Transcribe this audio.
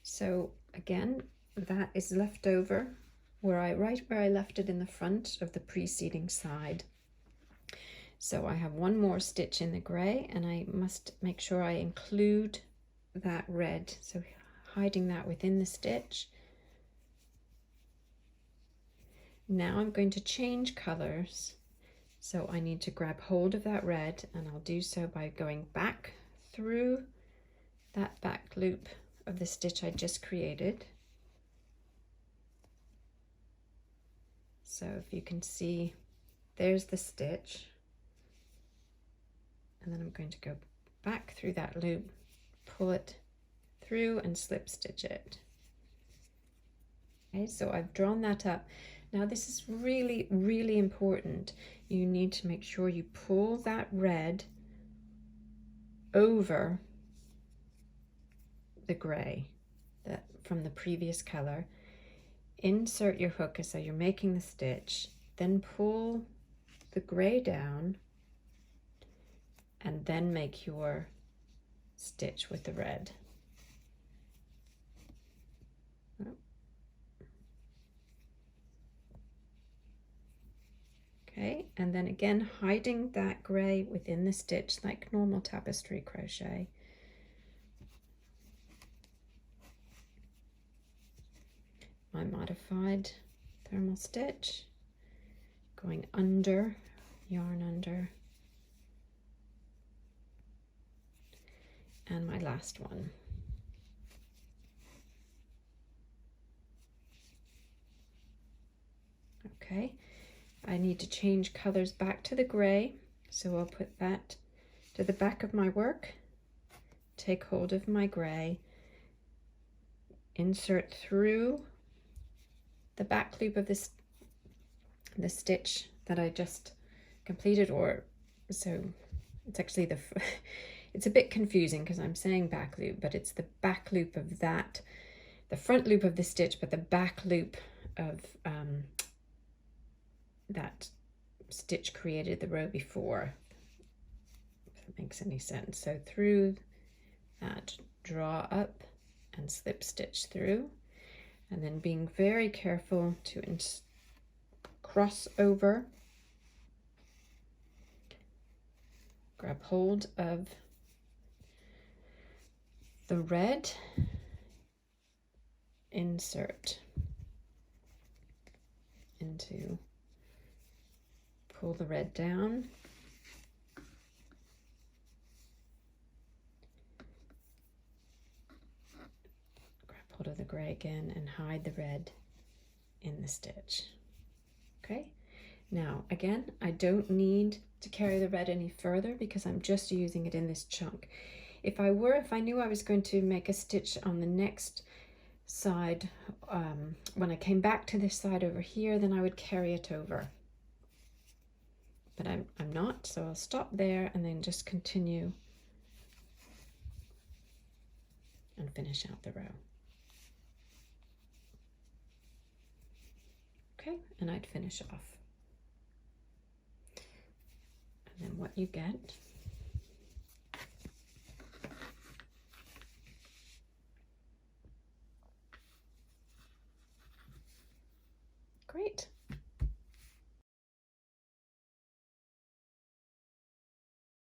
So again, that is left over right where I left it in the front of the preceding side. So I have one more stitch in the grey, and I must make sure I include that red, so hiding that within the stitch. Now I'm going to change colors, so I need to grab hold of that red, and I'll do so by going back through that back loop of the stitch I just created. So if you can see, there's the stitch, and then I'm going to go back through that loop, pull it through and slip stitch it. Okay, so I've drawn that up. Now this is really, really important. You need to make sure you pull that red over the grey from the previous color. Insert your hook as though you're making the stitch, then pull the grey down, and then make your stitch with the red. Okay, and then again hiding that grey within the stitch like normal tapestry crochet. My modified thermal stitch, going under, yarn under, and my last one. Okay, I need to change colors back to the grey, so I'll put that to the back of my work, take hold of my grey, insert through the back loop of the stitch that I just completed, or so it's actually it's a bit confusing because I'm saying back loop, but it's the back loop of that, the front loop of the stitch, but the back loop of that stitch created the row before, if that makes any sense. So through that, draw up and slip stitch through, and then being very careful to cross over, grab hold of the red, insert into, pull the red down, grab hold of the grey again and hide the red in the stitch. Okay, now again, I don't need to carry the red any further because I'm just using it in this chunk. If I knew I was going to make a stitch on the next side, when I came back to this side over here, then I would carry it over. But I'm not, so I'll stop there and then just continue and finish out the row. Okay, and I'd finish off. And then what you get